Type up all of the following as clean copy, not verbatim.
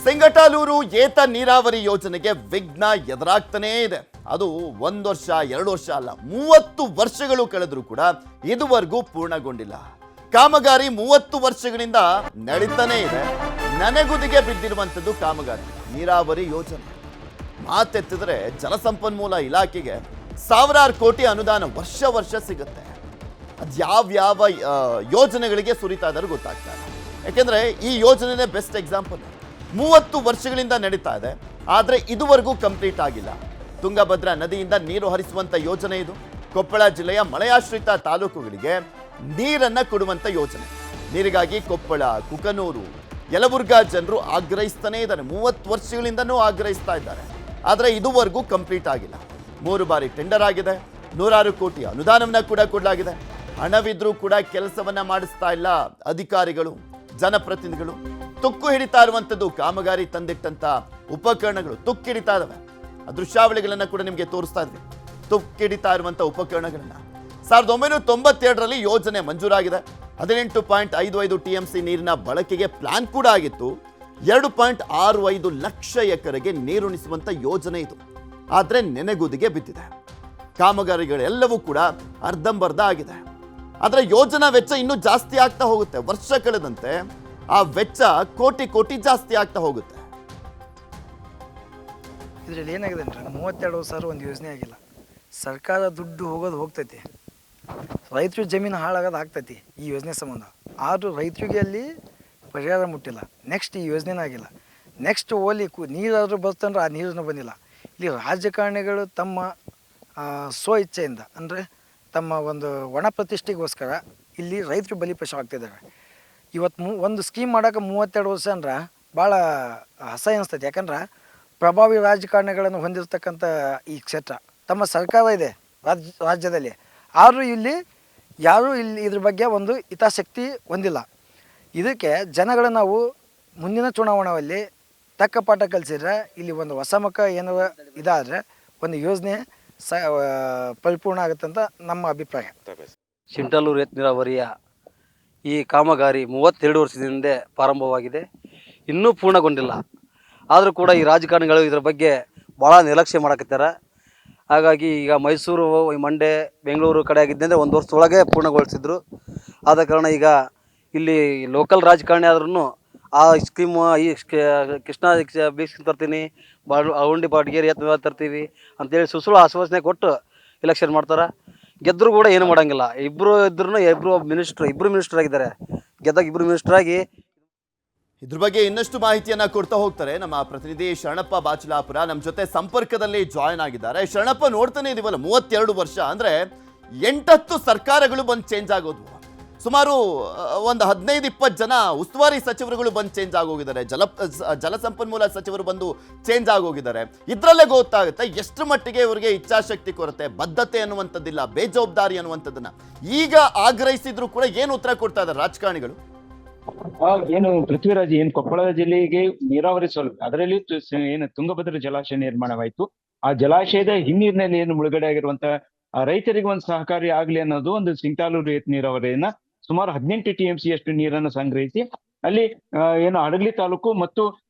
ಸಿಂಗಟಲೂರು ಏತ ನೀರಾವರಿ ಯೋಜನೆಗೆ ವಿಘ್ನ ಎದುರಾಗ್ತಾನೇ ಇದೆ. ಅದು 1 ವರ್ಷ 2 ವರ್ಷ ಅಲ್ಲ, 30 ವರ್ಷಗಳು ಕಳೆದರೂ ಕೂಡ ಇದುವರೆಗೂ ಪೂರ್ಣಗೊಂಡಿಲ್ಲ. ಕಾಮಗಾರಿ 30 ವರ್ಷಗಳಿಂದ ನಡೀತಾನೇ ಇದೆ. ನನೆಗುದಿಗೆ ಬಿದ್ದಿರುವಂಥದ್ದು ಕಾಮಗಾರಿ ನೀರಾವರಿ ಯೋಜನೆ. ಮಾತೆತ್ತಿದ್ರೆ ಜಲಸಂಪನ್ಮೂಲ ಇಲಾಖೆಗೆ ಸಾವಿರಾರು ಕೋಟಿ ಅನುದಾನ ವರ್ಷ ಸಿಗುತ್ತೆ. ಅದ್ಯಾವ್ಯಾವ ಯೋಜನೆಗಳಿಗೆ ಸುರಿತಾ ಇದ್ದಾರೆ ಗೊತ್ತಾಗ್ತಾ ಇಲ್ಲ. ಯಾಕೆಂದ್ರೆ ಈ ಯೋಜನೆನೇ ಬೆಸ್ಟ್ ಎಕ್ಸಾಂಪಲ್. 30 ವರ್ಷಗಳಿಂದ ನಡೀತಾ ಇದೆ, ಆದರೆ ಇದುವರೆಗೂ ಕಂಪ್ಲೀಟ್ ಆಗಿಲ್ಲ. ತುಂಗಭದ್ರಾ ನದಿಯಿಂದ ನೀರು ಹರಿಸುವಂತ ಯೋಜನೆ ಇದು. ಕೊಪ್ಪಳ ಜಿಲ್ಲೆಯ ಮಳೆಯಾಶ್ರಿತ ತಾಲೂಕುಗಳಿಗೆ ನೀರನ್ನ ಕೊಡುವಂತ ಯೋಜನೆ. ನೀರಿಗಾಗಿ ಕೊಪ್ಪಳ, ಕುಕನೂರು, ಯಲಬುರ್ಗಾ ಜನರು ಆಗ್ರಹಿಸ್ತಾನೇ ಇದ್ದಾರೆ. 30 ವರ್ಷಗಳಿಂದನೂ ಆಗ್ರಹಿಸ್ತಾ ಇದ್ದಾರೆ, ಆದರೆ ಇದುವರೆಗೂ ಕಂಪ್ಲೀಟ್ ಆಗಿಲ್ಲ. 3 ಬಾರಿ ಟೆಂಡರ್ ಆಗಿದೆ, 100 ಕೋಟಿ ಅನುದಾನವನ್ನ ಕೂಡ ಕೊಡಲಾಗಿದೆ. ಹಣವಿದ್ರೂ ಕೂಡ ಕೆಲಸವನ್ನ ಮಾಡಿಸ್ತಾ ಇಲ್ಲ ಅಧಿಕಾರಿಗಳು, ಜನಪ್ರತಿನಿಧಿಗಳು. ತುಕ್ಕು ಹಿಡಿತಾ ಇರುವಂಥದ್ದು ಕಾಮಗಾರಿ ತಂದಿಟ್ಟಂತ ಉಪಕರಣಗಳು ತುಕ್ಕಿಡಿತಾ ಇದಾವೆ. ಆ ದೃಶ್ಯಾವಳಿಗಳನ್ನ ಕೂಡ ನಿಮಗೆ ತೋರಿಸ್ತಾ ಇದ್ವಿ. ತುಕ್ಕಿಡಿತಾ ಇರುವಂಥ ಉಪಕರಣಗಳನ್ನ 1992ರಲ್ಲಿ ಯೋಜನೆ ಮಂಜೂರಾಗಿದೆ. 18.55 TMC ನೀರಿನ ಬಳಕೆಗೆ ಪ್ಲಾನ್ ಕೂಡ ಆಗಿತ್ತು. 2.65 ಲಕ್ಷ ಎಕರೆಗೆ ನೀರುಣಿಸುವಂತ ಯೋಜನೆ ಇದು. ಆದರೆ ನೆನೆಗುದಿಗೆ ಬಿದ್ದಿದೆ. ಕಾಮಗಾರಿಗಳೆಲ್ಲವೂ ಕೂಡ ಅರ್ಧಂಬರ್ಧ ಆಗಿದೆ. ಆದರೆ ಯೋಜನಾ ವೆಚ್ಚ ಇನ್ನೂ ಜಾಸ್ತಿ ಆಗ್ತಾ ಹೋಗುತ್ತೆ. ವರ್ಷ ಕಳೆದಂತೆ ಆ ವೆಚ್ಚ ಕೋಟಿ ಜಾಸ್ತಿ ಆಗ್ತಾ ಹೋಗುತ್ತೆ. ಇದರಲ್ಲಿ ಏನಾಗಿದೆ ಅಂದ್ರೆ 32 ವರ್ಷ ಒಂದು ಯೋಜನೆ ಆಗಿಲ್ಲ. ಸರ್ಕಾರ ದುಡ್ಡು ಹೋಗ್ತೈತಿ, ರೈತರ ಜಮೀನು ಹಾಳಾಗೋದು ಆಗ್ತೈತಿ ಈ ಯೋಜನೆ ಸಂಬಂಧ. ಆದರೂ ರೈತರಿಗೆ ಅಲ್ಲಿ ಪರಿಹಾರ ಮುಟ್ಟಿಲ್ಲ. ನೆಕ್ಸ್ಟ್ ಈ ಯೋಜನೆನೇ ಆಗಿಲ್ಲ. ನೆಕ್ಸ್ಟ್ ಓಲಿ ನೀರಾದರೂ ಬರ್ತಂದ್ರೆ ಆ ನೀರನ್ನು ಬಂದಿಲ್ಲ. ಇಲ್ಲಿ ರಾಜಕಾರಣಿಗಳು ತಮ್ಮ ಸ್ವ ಇಚ್ಛೆಯಿಂದ ಅಂದರೆ ತಮ್ಮ ಒಂದು ಒಣ ಪ್ರತಿಷ್ಠೆಗೋಸ್ಕರ ಇಲ್ಲಿ ರೈತರು ಬಲಿಪಶು ಆಗ್ತಿದ್ದಾರೆ. ಇವತ್ತು ಒಂದು ಸ್ಕೀಮ್ ಮಾಡೋಕೆ 32 ವರ್ಷ ಅಂದ್ರೆ ಭಾಳ ಅಸಹ್ಯ ಅನಿಸ್ತೈತಿ. ಯಾಕಂದ್ರೆ ಪ್ರಭಾವಿ ರಾಜಕಾರಣಿಗಳನ್ನು ಹೊಂದಿರತಕ್ಕಂಥ ಈ ಕ್ಷೇತ್ರ, ತಮ್ಮ ಸರ್ಕಾರ ಇದೆ ರಾಜ್ಯದಲ್ಲಿ, ಆದರೂ ಇಲ್ಲಿ ಯಾರೂ ಇದ್ರ ಬಗ್ಗೆ ಒಂದು ಹಿತಾಸಕ್ತಿ ಹೊಂದಿಲ್ಲ. ಇದಕ್ಕೆ ಜನಗಳು ನಾವು ಮುಂದಿನ ಚುನಾವಣೆಯಲ್ಲಿ ತಕ್ಕ ಪಾಠ ಕಲಿಸಿದ್ರೆ ಇಲ್ಲಿ ಒಂದು ಹೊಸ ಮುಖ ಏನಾರ ಇದಾದರೆ ಒಂದು ಯೋಜನೆ ಪರಿಪೂರ್ಣ ಆಗುತ್ತಂತ ನಮ್ಮ ಅಭಿಪ್ರಾಯ. ಸಿಂಗಟಲೂರು ಏತ ನೀರಾವರಿಯ ಈ ಕಾಮಗಾರಿ 32 ವರ್ಷದಿಂದ ಪ್ರಾರಂಭವಾಗಿದೆ, ಇನ್ನೂ ಪೂರ್ಣಗೊಂಡಿಲ್ಲ. ಆದರೂ ಕೂಡ ಈ ರಾಜಕಾರಣಿಗಳು ಇದರ ಬಗ್ಗೆ ಭಾಳ ನಿರ್ಲಕ್ಷ್ಯ ಮಾಡಕತ್ತಾರೆ. ಹಾಗಾಗಿ ಈಗ ಮೈಸೂರು, ಮಂಡ್ಯ, ಬೆಂಗಳೂರು ಕಡೆ ಆಗಿದ್ದಂದರೆ 1 ವರ್ಷದೊಳಗೆ ಪೂರ್ಣಗೊಳಿಸಿದ್ರು. ಆದ ಕಾರಣ ಈಗ ಇಲ್ಲಿ ಲೋಕಲ್ ರಾಜಕಾರಣಿ ಆದ್ರೂ ಆ ಸ್ಕೀಮು ಈ ಕೃಷ್ಣ ಬೀಸ್ಕಿನ್ ತರ್ತೀನಿ, ಅವಂಡಿ ಬಾಟ್ಗೇರಿ ಎತ್ತ ತರ್ತೀವಿ ಅಂತೇಳಿ ಸುಳ್ಳು ಆಶ್ವಾಸನೆ ಕೊಟ್ಟು ಎಲೆಕ್ಷನ್ ಮಾಡ್ತಾರೆ. ಗೆದ್ದರೂ ಕೂಡ ಏನು ಮಾಡೋಂಗಿಲ್ಲ. ಇಬ್ಬರು ಮಿನಿಸ್ಟರ್ ಆಗಿದ್ದಾರೆ. ಗೆದ್ದಾಗ 2 ಮಿನಿಸ್ಟರ್ ಆಗಿ. ಇದ್ರ ಬಗ್ಗೆ ಇನ್ನಷ್ಟು ಮಾಹಿತಿಯನ್ನ ಕೊಡ್ತಾ ಹೋಗ್ತಾರೆ ನಮ್ಮ ಪ್ರತಿನಿಧಿ ಶರಣಪ್ಪ ಬಾಚಲಾಪುರ ನಮ್ಮ ಜೊತೆ ಸಂಪರ್ಕದಲ್ಲಿ ಜಾಯ್ನ್ ಆಗಿದ್ದಾರೆ. ಶರಣಪ್ಪ, ನೋಡ್ತಾನೆ ಇದೀವಲ್ಲ 32 ವರ್ಷ ಅಂದ್ರೆ 8-10 ಸರ್ಕಾರಗಳು ಬಂದು ಚೇಂಜ್ ಆಗೋದು. ಸುಮಾರು ಒಂದು 15-20 ಜನ ಉಸ್ತುವಾರಿ ಸಚಿವರುಗಳು ಬಂದು ಚೇಂಜ್ ಆಗೋಗಿದ್ದಾರೆ. ಜಲಸಂಪನ್ಮೂಲ ಸಚಿವರು ಬಂದು ಚೇಂಜ್ ಆಗೋಗಿದ್ದಾರೆ. ಇದ್ರಲ್ಲೇ ಗೊತ್ತಾಗುತ್ತೆ ಎಷ್ಟು ಮಟ್ಟಿಗೆ ಇವರಿಗೆ ಇಚ್ಛಾಶಕ್ತಿ ಕೊರತೆ, ಬದ್ಧತೆ ಅನ್ನುವಂಥದ್ದಿಲ್ಲ, ಬೇಜವಾಬ್ದಾರಿ ಅನ್ನುವಂಥದ್ದನ್ನ. ಈಗ ಆಗ್ರಹಿಸಿದ್ರು ಕೂಡ ಏನು ಉತ್ತರ ಕೊಡ್ತಾ ಇದ್ದಾರೆ ರಾಜಕಾರಣಿಗಳು? ಏನು ಪೃಥ್ವಿರಾಜ್, ಏನು ಕೊಪ್ಪಳ ಜಿಲ್ಲೆಗೆ ನೀರಾವರಿ ಸೌಲಭ್ಯ, ಅದರಲ್ಲಿ ಏನು ತುಂಗಭದ್ರಾ ಜಲಾಶಯ ನಿರ್ಮಾಣವಾಯಿತು. ಆ ಜಲಾಶಯದ ಹಿನ್ನೀರಿನಲ್ಲಿ ಏನು ಮುಳುಗಡೆ ಆಗಿರುವಂತಹ ರೈತರಿಗೆ ಒಂದು ಸಹಕಾರಿ ಆಗ್ಲಿ ಅನ್ನೋದು ಒಂದು ಸಿಂಗಟಲೂರು ಏತ ನೀರಾವರಿಯನ್ನ ಸುಮಾರು 18 TMC ಅಷ್ಟು ನೀರನ್ನು ಸಂಗ್ರಹಿಸಿ ಅಲ್ಲಿ ಏನು ಹಡಗಲಿ ತಾಲೂಕು ಮತ್ತು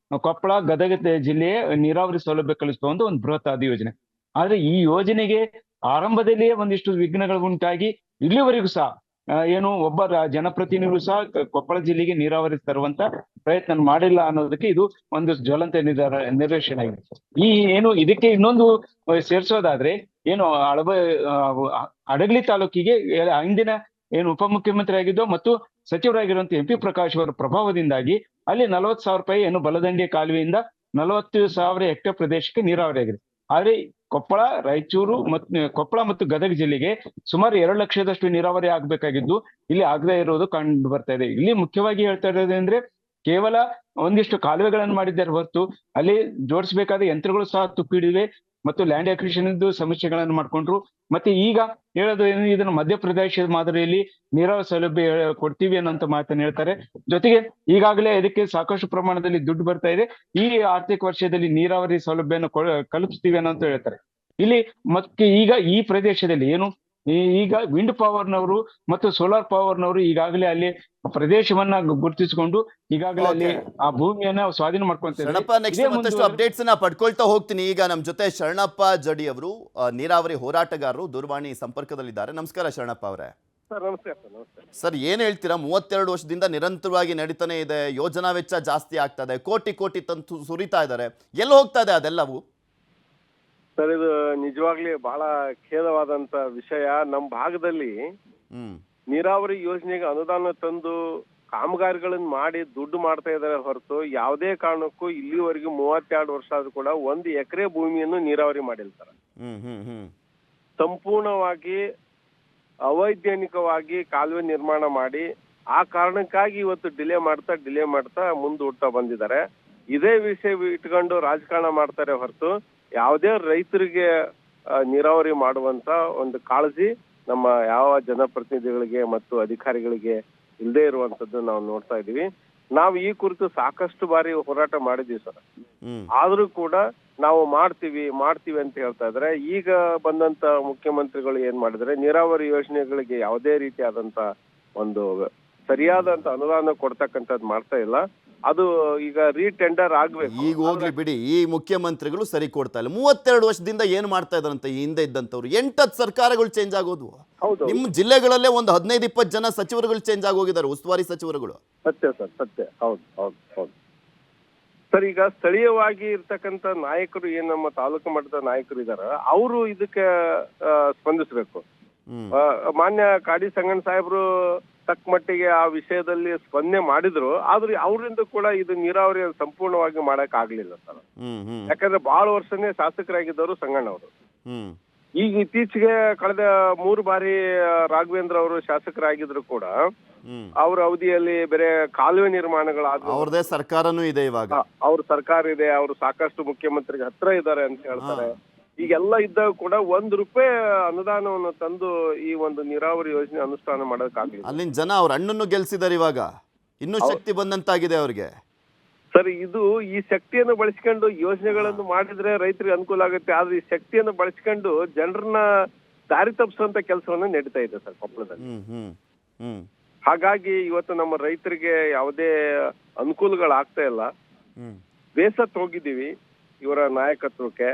ಕೊಪ್ಪಳ, ಗದಗ ಜಿಲ್ಲೆಯ ನೀರಾವರಿ ಸೌಲಭ್ಯ ಕಳಿಸುವ ಒಂದು ಬೃಹತ್ ಆದ ಯೋಜನೆ. ಆದ್ರೆ ಈ ಯೋಜನೆಗೆ ಆರಂಭದಲ್ಲಿಯೇ ಒಂದಿಷ್ಟು ವಿಘ್ನಗಳು ಉಂಟಾಗಿ ಇಲ್ಲಿವರೆಗೂ ಸಹ ಏನು ಒಬ್ಬ ಜನಪ್ರತಿನಿಧಿಗಳು ಸಹ ಕೊಪ್ಪಳ ಜಿಲ್ಲೆಗೆ ನೀರಾವರಿ ತರುವಂತ ಪ್ರಯತ್ನ ಮಾಡಿಲ್ಲ ಅನ್ನೋದಕ್ಕೆ ಇದು ಒಂದು ಜ್ವಲಂತ ನಿದರ್ಶನ ಆಗಿದೆ. ಈ ಏನು ಇದಕ್ಕೆ ಇನ್ನೊಂದು ಸೇರಿಸೋದಾದ್ರೆ ಏನು ಹಡಗಲಿ ತಾಲೂಕಿಗೆ ಹಿಂದಿನ ಏನು ಉಪಮುಖ್ಯಮಂತ್ರಿ ಆಗಿದ್ದೋ ಮತ್ತು ಸಚಿವರಾಗಿರುವಂತ MP ಪ್ರಕಾಶ್ ಅವರ ಪ್ರಭಾವದಿಂದಾಗಿ ಅಲ್ಲಿ 40,000 ರೂಪಾಯಿ ಏನು ಬಲದಂಡೆ ಕಾಲುವೆಯಿಂದ 40,000 ಹೆಕ್ಟೇರ್ ಪ್ರದೇಶಕ್ಕೆ ನೀರಾವರಿ ಆಗಿದೆ. ಆದ್ರೆ ಕೊಪ್ಪಳ ಮತ್ತು ಗದಗ ಜಿಲ್ಲೆಗೆ ಸುಮಾರು 2 ಲಕ್ಷದಷ್ಟು ನೀರಾವರಿ ಆಗ್ಬೇಕಾಗಿದ್ದು ಇಲ್ಲಿ ಆಗದೆ ಇರೋದು ಕಂಡು ಬರ್ತಾ ಇದೆ. ಇಲ್ಲಿ ಮುಖ್ಯವಾಗಿ ಹೇಳ್ತಾ ಇರೋದಂದ್ರೆ ಕೇವಲ ಒಂದಿಷ್ಟು ಕಾಲುವೆಗಳನ್ನು ಮಾಡಿದ್ದಾರೆ ಹೊರತು ಅಲ್ಲಿ ಜೋಡಿಸಬೇಕಾದ ಯಂತ್ರಗಳು ಸಹ ತುಕ್ಕಿಡಿವೆ ಮತ್ತು ಲ್ಯಾಂಡ್ ಅಕ್ವಿಸಿಷನ್ ಸಮಸ್ಯೆಗಳನ್ನು ಮಾಡ್ಕೊಂಡ್ರು. ಮತ್ತೆ ಈಗ ಹೇಳೋದು ಏನು, ಇದನ್ನು ಮಧ್ಯಪ್ರದೇಶದ ಮಾದರಿಯಲ್ಲಿ ನೀರಾವರಿ ಸೌಲಭ್ಯ ಕೊಡ್ತೀವಿ ಅನ್ನೋಂತ ಮಾತನ್ನು ಹೇಳ್ತಾರೆ. ಜೊತೆಗೆ ಈಗಾಗಲೇ ಇದಕ್ಕೆ ಸಾಕಷ್ಟು ಪ್ರಮಾಣದಲ್ಲಿ ದುಡ್ಡು ಬರ್ತಾ ಇದೆ, ಈ ಆರ್ಥಿಕ ವರ್ಷದಲ್ಲಿ ನೀರಾವರಿ ಸೌಲಭ್ಯವನ್ನು ಕಲ್ಪಿಸ್ತೀವಿ ಅನ್ನೋಂತ ಹೇಳ್ತಾರೆ. ಇಲ್ಲಿ ಮತ್ತೆ ಈಗ ಈ ಪ್ರದೇಶದಲ್ಲಿ ಏನು ಈಗ ವಿಂಡ್ ಪವರ್ನವರು ಮತ್ತು ಸೋಲಾರ್ ಪವರ್ನವರು ಈಗಾಗಲೇ ಅಲ್ಲಿ ಪ್ರದೇಶವನ್ನ ಗುರುತಿಸಿಕೊಂಡು ಈಗಾಗಲೇ ಅಲ್ಲಿ ಆ ಭೂಮಿಯನ್ನ ಸ್ವಾಧೀನ ಮಾಡ್ಕೊಂತಾರೆ. ಶರಣಪ್ಪ, ನೆಕ್ಸ್ಟ್ ಮತ್ತಷ್ಟು ಅಪ್ಡೇಟ್ಸ್ ನ ಪಡ್ಕೊಳ್ತಾ ಹೋಗ್ತೀನಿ. ಈಗ ನಮ್ಮ ಜೊತೆ ಶರಣಪ್ಪ ಜಡಿ ಅವರು ನೀರಾವರಿ ಹೋರಾಟಗಾರರು ದೂರವಾಣಿ ಸಂಪರ್ಕದಲ್ಲಿದ್ದಾರೆ. ನಮಸ್ಕಾರ ಶರಣಪ್ಪ ಅವರೇ. ಸರ್ ನಮಸ್ತೆ ಸರ್. ನಮಸ್ತೆ ಸರ್, ಏನ್ ಹೇಳ್ತೀರಾ? 32 ವರ್ಷದಿಂದ ನಿರಂತರವಾಗಿ ನಡೀತಾನೆ ಇದೆ, ಯೋಜನಾ ವೆಚ್ಚ ಜಾಸ್ತಿ ಆಗ್ತಾ ಇದೆ, ಕೋಟಿ ಕೋಟಿ ತಂತು ಸುರಿತಾ ಇದ್ದಾರೆ, ಎಲ್ಲಿ ಹೋಗ್ತಾ ಇದೆ ಅದೆಲ್ಲವು? ಸರ್, ಇದು ನಿಜವಾಗ್ಲಿ ಬಹಳ ಖೇದವಾದಂತ ವಿಷಯ. ನಮ್ಮ ಭಾಗದಲ್ಲಿ ನೀರಾವರಿ ಯೋಜನೆಗೆ ಅನುದಾನ ತಂದು ಕಾಮಗಾರಿಗಳನ್ನ ಮಾಡಿ ದುಡ್ಡು ಮಾಡ್ತಾ ಇದ್ದಾರೆ ಹೊರತು ಯಾವುದೇ ಕಾರಣಕ್ಕೂ ಇಲ್ಲಿವರೆಗೂ 32 ವರ್ಷ ಆದ್ರೂ ಕೂಡ 1 ಎಕರೆ ಭೂಮಿಯನ್ನು ನೀರಾವರಿ ಮಾಡಿಲ್ಲ ಸರ್. ಸಂಪೂರ್ಣವಾಗಿ ಅವೈಜ್ಞಾನಿಕವಾಗಿ ಕಾಲುವೆ ನಿರ್ಮಾಣ ಮಾಡಿ ಆ ಕಾರಣಕ್ಕಾಗಿ ಇವತ್ತು ಡಿಲೇ ಮಾಡ್ತಾ ಮುಂದೂಡ್ತಾ ಬಂದಿದ್ದಾರೆ. ಇದೇ ವಿಷಯ ಇಟ್ಕೊಂಡು ರಾಜಕಾರಣ ಮಾಡ್ತಾರೆ ಹೊರತು ಯಾವುದೇ ರೈತರಿಗೆ ನೀರಾವರಿ ಮಾಡುವಂತ ಒಂದು ಕಾಳಜಿ ನಮ್ಮ ಯಾವ ಜನಪ್ರತಿನಿಧಿಗಳಿಗೆ ಮತ್ತು ಅಧಿಕಾರಿಗಳಿಗೆ ಇಲ್ಲದೆ ಇರುವಂತದ್ದು ನಾವು ನೋಡ್ತಾ ಇದೀವಿ. ನಾವು ಈ ಕುರಿತು ಸಾಕಷ್ಟು ಬಾರಿ ಹೋರಾಟ ಮಾಡಿದೀವಿ ಸರ್. ಆದ್ರೂ ಕೂಡ ನಾವು ಮಾಡ್ತೀವಿ ಅಂತ ಹೇಳ್ತಾ ಇದ್ರೆ, ಈಗ ಬಂದಂತ ಮುಖ್ಯಮಂತ್ರಿಗಳು ಏನ್ ಮಾಡಿದ್ರೆ, ನೀರಾವರಿ ಯೋಜನೆಗಳಿಗೆ ಯಾವುದೇ ರೀತಿಯಾದಂತ ಒಂದು ಸರಿಯಾದಂತ ಅನುದಾನ ಕೊಡ್ತಕ್ಕಂಥದ್ದು ಮಾಡ್ತಾ ಇಲ್ಲ. ಅದು ಈಗ ರೀಟೆಂಡರ್ ಆಗ್ಬೇಕು. ಈಗ ಹೋಗ್ಲಿ ಬಿಡಿ, ಈ ಮುಖ್ಯಮಂತ್ರಿಗಳು ಸರಿ ಕೊಡ್ತಾ ಇಲ್ಲ. 32 ವರ್ಷದಿಂದ ಏನ್ ಮಾಡ್ತಾ ಇದಾರಂತ ಈ ಹಿಂದೆ ಇದ್ದಂತವ್ರು? 8 ಸರ್ಕಾರಗಳು ಚೇಂಜ್ ಆಗೋದು. ನಿಮ್ಮ ಜಿಲ್ಲೆಗಳಲ್ಲೇ ಒಂದು 15-20 ಜನ ಸಚಿವರುಗಳು ಚೇಂಜ್ ಆಗೋಗಿದ್ದಾರೆ, ಉಸ್ತುವಾರಿ ಸಚಿವರುಗಳು. ಸತ್ಯ ಸರ್, ಸತ್ಯ. ಹೌದು ಸರ್. ಈಗ ಸ್ಥಳೀಯವಾಗಿ ಇರ್ತಕ್ಕಂಥ ನಾಯಕರು ಏನ್ ನಮ್ಮ ತಾಲೂಕು ಮಟ್ಟದ ನಾಯಕರು ಇದಾರ, ಅವರು ಇದಕ್ಕೆ ಸ್ಪಂದಿಸ್ಬೇಕು. ಮಾನ್ಯ ಕಾಡಿ ಸಂಗಣ್ಣ ಸಾಹೇಬ್ರು ತಕ್ಕ ಮಟ್ಟಿಗೆ ಆ ವಿಷಯದಲ್ಲಿ ಸ್ಪಂದನೆ ಮಾಡಿದ್ರು. ಆದ್ರೆ ಅವರಿಂದ ಕೂಡ ಇದು ನೀರಾವರಿ ಸಂಪೂರ್ಣವಾಗಿ ಮಾಡಕ್ ಆಗ್ಲಿಲ್ಲ ಸರ್. ಯಾಕಂದ್ರೆ ಬಹಳ ವರ್ಷನೇ ಶಾಸಕರಾಗಿದ್ದವರು ಸಂಗಣ್ಣ ಅವರು. ಈಗ ಇತ್ತೀಚೆಗೆ ಕಳೆದ 3 ಬಾರಿ ರಾಘವೇಂದ್ರ ಅವರು ಶಾಸಕರಾಗಿದ್ರು ಕೂಡ ಅವ್ರ ಅವಧಿಯಲ್ಲಿ ಬೇರೆ ಕಾಲುವೆ ನಿರ್ಮಾಣಗಳಾದ ಅವ್ರದೇ ಸರ್ಕಾರನೂ ಇದೆ, ಇವಾಗ ಅವ್ರ ಸರ್ಕಾರ ಇದೆ, ಅವರು ಸಾಕಷ್ಟು ಮುಖ್ಯಮಂತ್ರಿಗೆ ಹತ್ರ ಇದ್ದಾರೆ ಅಂತ ಹೇಳ್ತಾರೆ. ಈಗೆಲ್ಲ ಇದ್ದಾಗ ಕೂಡ ₹1 ಅನುದಾನವನ್ನು ತಂದು ಈ ಒಂದು ನೀರಾವರಿ ಯೋಜನೆ ಅನುಷ್ಠಾನ ಮಾಡೋದಕ್ಕಾಗಲಿಲ್ಲ. ಅಲ್ಲಿನ ಜನ ಅವ್ರ ಅಣ್ಣನ್ನು ಗೆಲ್ಸಿದಾರೆ, ಇವಾಗ ಇನ್ನೂ ಶಕ್ತಿ ಬಂದಂತಾಗಿದೆ ಅವ್ರಿಗೆ. ಸರ್, ಇದು ಈ ಶಕ್ತಿಯನ್ನು ಬಳಸ್ಕೊಂಡು ಯೋಜನೆಗಳನ್ನು ಮಾಡಿದ್ರೆ ರೈತರಿಗೆ ಅನುಕೂಲ ಆಗುತ್ತೆ. ಆದ್ರೆ ಈ ಶಕ್ತಿಯನ್ನು ಬಳಸ್ಕೊಂಡು ಜನರನ್ನ ದಾರಿ ತಪ್ಪಿಸುವಂತ ಕೆಲಸವನ್ನ ನಡೀತಾ ಇದೆ ಸರ್ ಕೊಪ್ಪಳದಲ್ಲಿ. ಹಾಗಾಗಿ ಇವತ್ತು ನಮ್ಮ ರೈತರಿಗೆ ಯಾವುದೇ ಅನುಕೂಲಗಳಾಗ್ತಾ ಇಲ್ಲ. ಬೇಸತ್ತು ಹೋಗಿದ್ದೀವಿ ಇವರ ನಾಯಕತ್ವಕ್ಕೆ.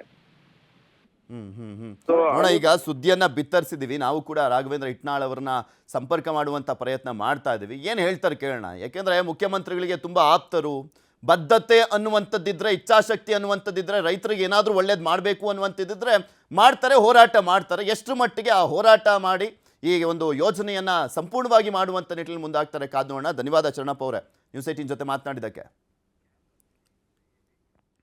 ನೋಡ, ಈಗ ಸುದ್ದಿಯನ್ನ ಬಿತ್ತರಿಸಿದೀವಿ, ನಾವು ಕೂಡ ರಾಘವೇಂದ್ರ ಹಿಟ್ನಾಳ್ ಅವರನ್ನ ಸಂಪರ್ಕ ಮಾಡುವಂತ ಪ್ರಯತ್ನ ಮಾಡ್ತಾ ಇದೀವಿ. ಏನ್ ಹೇಳ್ತಾರೆ ಕೇಳೋಣ. ಯಾಕೆಂದ್ರೆ ಮುಖ್ಯಮಂತ್ರಿಗಳಿಗೆ ತುಂಬಾ ಆಪ್ತರು, ಬದ್ಧತೆ ಅನ್ನುವಂಥದ್ದಿದ್ರೆ, ಇಚ್ಛಾಶಕ್ತಿ ಅನ್ನುವಂಥದ್ದಿದ್ರೆ, ರೈತರಿಗೆ ಏನಾದರೂ ಒಳ್ಳೇದು ಮಾಡಬೇಕು ಅನ್ನುವಂಥದ್ದಿದ್ರೆ ಮಾಡ್ತಾರೆ, ಹೋರಾಟ ಮಾಡ್ತಾರೆ. ಎಷ್ಟು ಮಟ್ಟಿಗೆ ಆ ಹೋರಾಟ ಮಾಡಿ ಈ ಒಂದು ಯೋಜನೆಯನ್ನ ಸಂಪೂರ್ಣವಾಗಿ ಮಾಡುವಂಥ ನಿಟ್ಟಿನಲ್ಲಿ ಮುಂದಾಗ್ತಾರೆ ಕಾದು ನೋಡೋಣ. ಧನ್ಯವಾದ ಶರಣಪ್ಪ ಅವರೇ, ನ್ಯೂಸ್ 18 ಜೊತೆ ಮಾತನಾಡಿದ್ದಕ್ಕೆ.